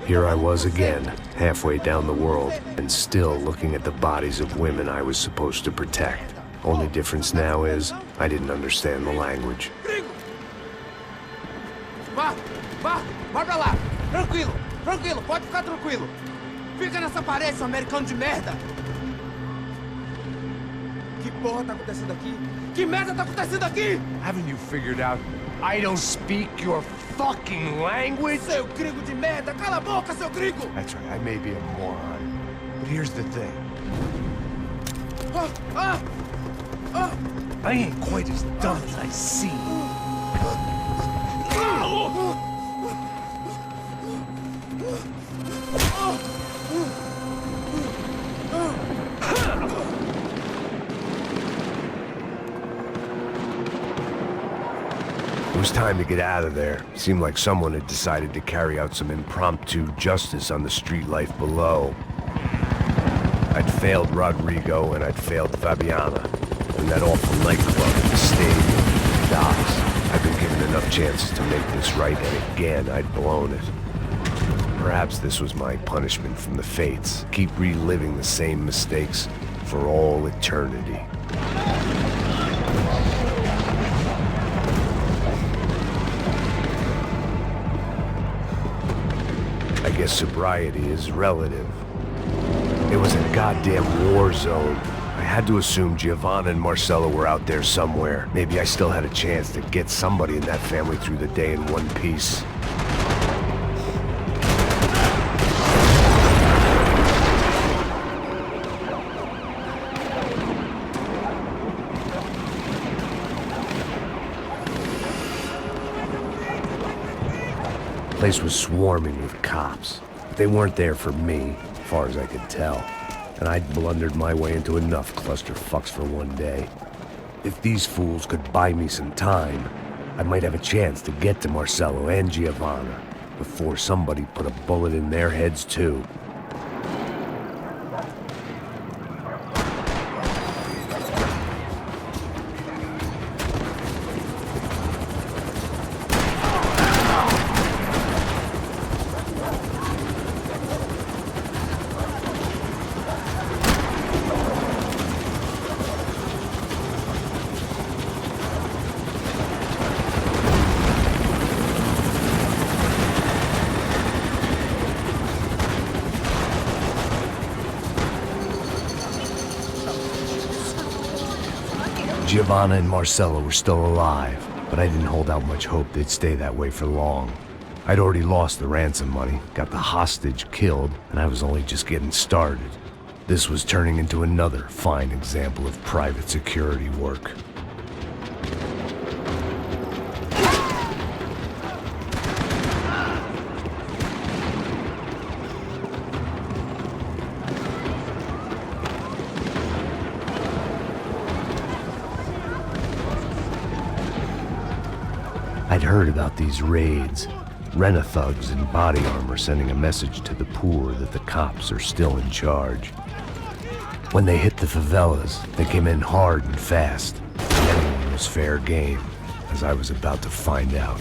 Here I was again, halfway down the world, and still looking at the bodies of women I was supposed to protect. Only difference now is, I didn't understand the language. Vá pra lá. Tranquilo, pode ficar tranquilo. Fica nessa parede, seu americano de merda. Que porra tá acontecendo aqui? Que merda tá acontecendo aqui? Haven't you figured out I don't speak your fucking language? Seu gringo de merda, cala a boca, seu gringo! That's right, I may be a moron, but here's the thing. I ain't quite as dumb as I seem. It was time to get out of there. Seemed like someone had decided to carry out some impromptu justice on the street life below. I'd failed Rodrigo and I'd failed Fabiana. And that awful nightclub, the stadium, the docks. I'd been given enough chances to make this right, and again I'd blown it. Perhaps this was my punishment from the fates. Keep reliving the same mistakes for all eternity. I guess sobriety is relative. It was a goddamn war zone. I had to assume Giovanna and Marcelo were out there somewhere. Maybe I still had a chance to get somebody in that family through the day in one piece. The place was swarming with cops, but they weren't there for me, as far as I could tell. And I'd blundered my way into enough clusterfucks for one day. If these fools could buy me some time, I might have a chance to get to Marcelo and Giovanna before somebody put a bullet in their heads too. Giovanna and Marcelo were still alive, but I didn't hold out much hope they'd stay that way for long. I'd already lost the ransom money, got the hostage killed, and I was only just getting started. This was turning into another fine example of private security work. I'd heard about these raids. Rent-a-thugs in body armor sending a message to the poor that the cops are still in charge. When they hit the favelas, they came in hard and fast. Anyone was fair game, as I was about to find out.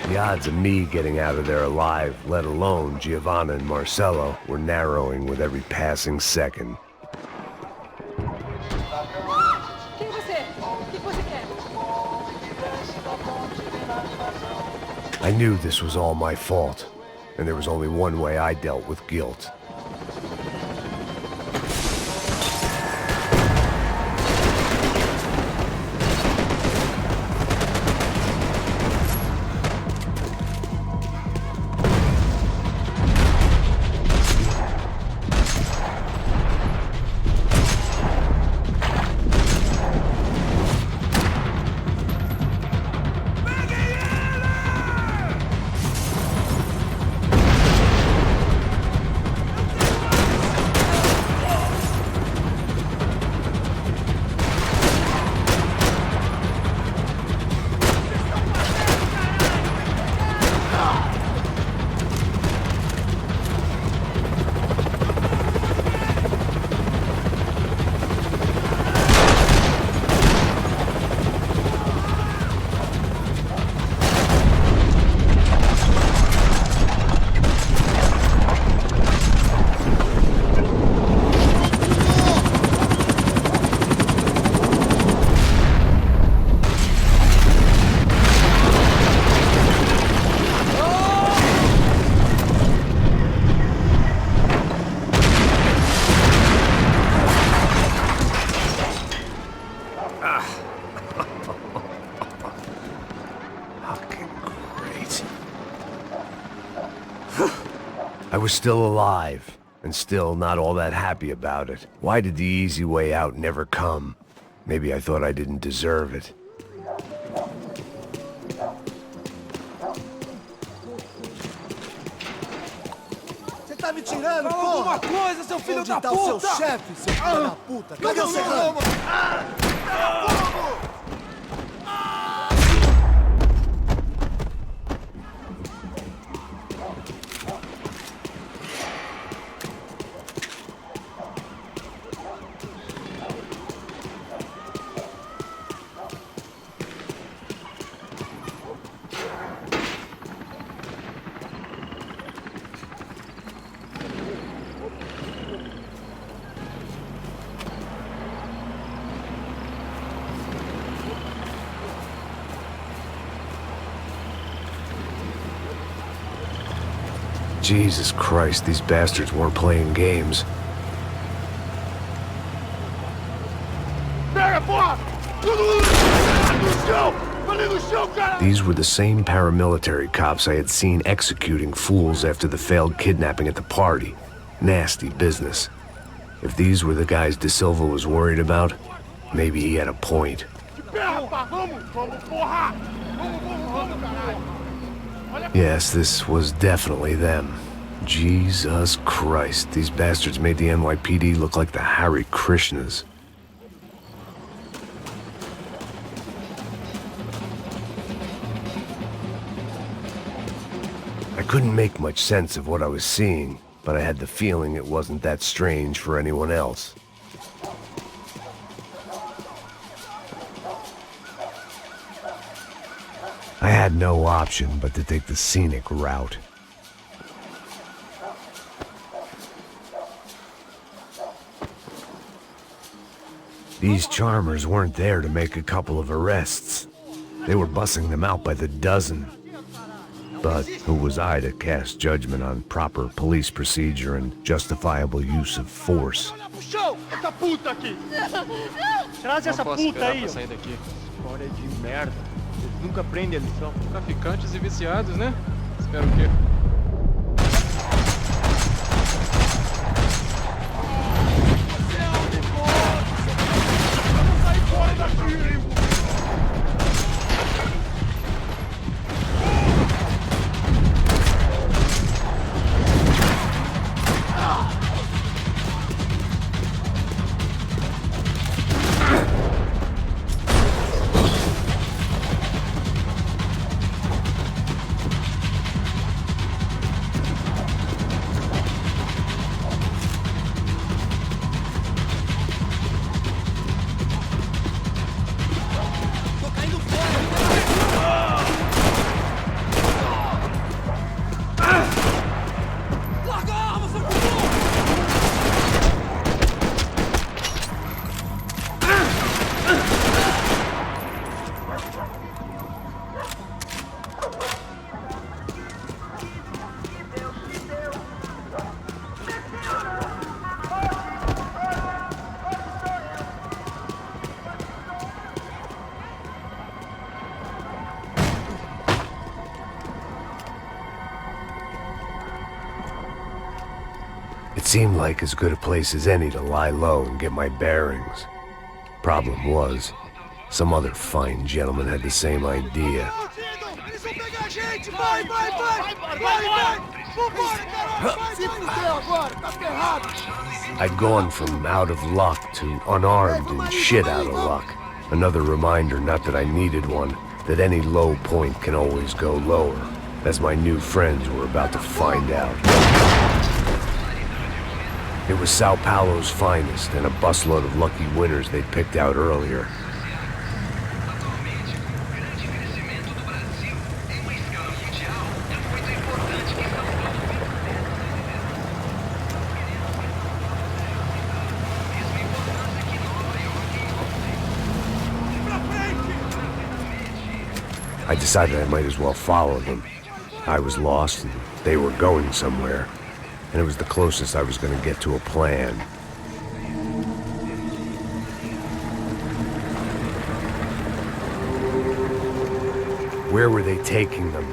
The odds of me getting out of there alive, let alone Giovanna and Marcelo, were narrowing with every passing second. Quem é você? O que você quer? I knew this was all my fault, and there was only one way I dealt with guilt. I was still alive, and still not all that happy about it. Why did the easy way out never come? Maybe I thought I didn't deserve it. Você tá me tirando, Fala porra! alguma coisa, seu filho Onde da tá puta! o seu chefe, seu filho da puta? Cadê o serrano? Jesus Christ, these bastards weren't playing games. These were the same paramilitary cops I had seen executing fools after the failed kidnapping at the party. Nasty business. If these were the guys De Silva was worried about, maybe he had a point. Yes, this was definitely them. Jesus Christ, these bastards made the NYPD look like the Hare Krishnas. I couldn't make much sense of what I was seeing, but I had the feeling it wasn't that strange for anyone else. I had no option but to take the scenic route. These charmers weren't there to make a couple of arrests. They were bussing them out by the dozen. But who was I to cast judgment on proper police procedure and justifiable use of force? Traz essa puta aí, ó. História de merda. Eles nunca aprendem a lição. Traficantes e viciados, né? Espero que... seemed like as good a place as any to lie low and get my bearings. Problem was, some other fine gentleman had the same idea. Eles vão pegar a gente! Vai, vai, vai! Vai, vai! Vambora, caralho! Se fudeu agora, tá ferrado! I'd gone from out of luck to unarmed and shit out of luck. Another reminder, not that I needed one, that any low point can always go lower, as my new friends were about to find out. It was Sao Paulo's finest, and a busload of lucky winners they'd picked out earlier. I decided I might as well follow them. I was lost, and they were going somewhere, and it was the closest I was going to get to a plan. Where were they taking them?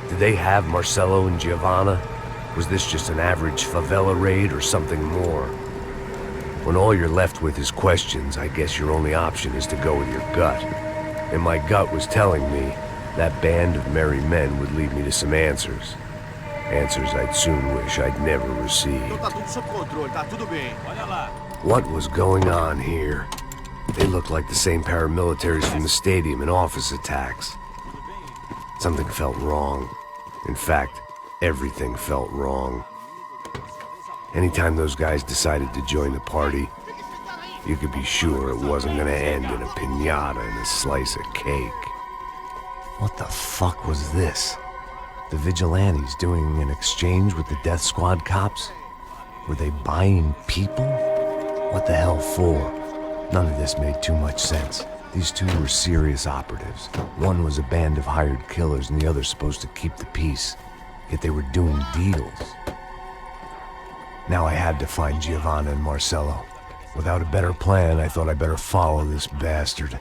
Did they have Marcelo and Giovanna? Was this just an average favela raid or something more? When all you're left with is questions, I guess your only option is to go with your gut. And my gut was telling me that band of merry men would lead me to some answers. Answers I'd soon wish I'd never received. Tá tudo sob controle, tá tudo bem. Olha lá. What was going on here? They looked like the same paramilitaries from the stadium in office attacks. Something felt wrong. In fact, everything felt wrong. Anytime those guys decided to join the party, you could be sure it wasn't gonna end in a piñata and a slice of cake. What the fuck was this? The vigilantes doing an exchange with the death squad cops? Were they buying people? What the hell for? None of this made too much sense. These two were serious operatives. One was a band of hired killers and the other supposed to keep the peace. Yet they were doing deals. Now I had to find Giovanna and Marcelo. Without a better plan, I thought I better follow this bastard.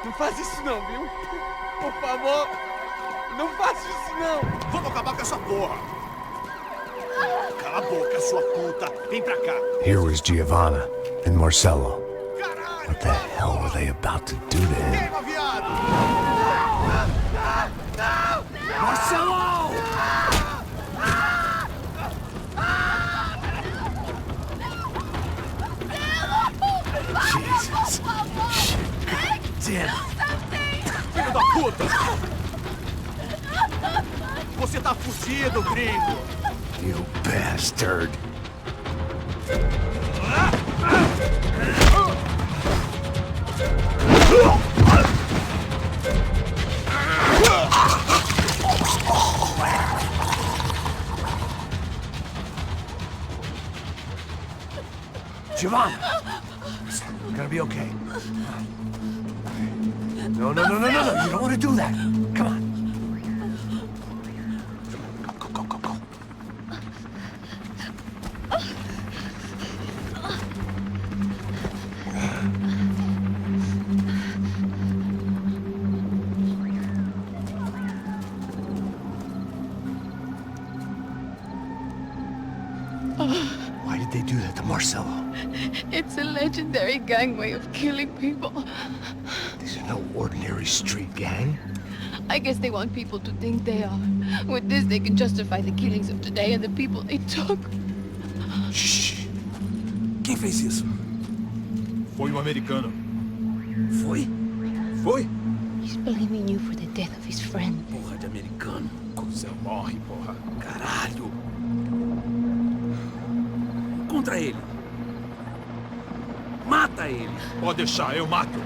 Não faz isso não, viu? Por favor, não faça isso não. Vamos acabar com essa porra! Cala a boca, sua puta! Vem pra cá! Here was Giovanna and Marcelo. Caralho! What the hell were they about to do to him? Queima, viado! Marcelo! Jesus. Shit. Filho da puta! Você tá fudido, gringo! You bastard. Giovanna! You're gonna be okay. No. You don't want to do that. Come on. Go. Why did they do that to Marcelo? It's a legendary gang way of killing people. These are no ordinary street gang. I guess they want people to think they are. With this, they can justify the killings of today and the people they took. Shh! Quem fez isso? Foi americano. Foi? He's blaming you for the death of his friend. Porra de americano. Cusão morre, porra. Caralho! Contra ele. Mata ele. Pode deixar, eu mato.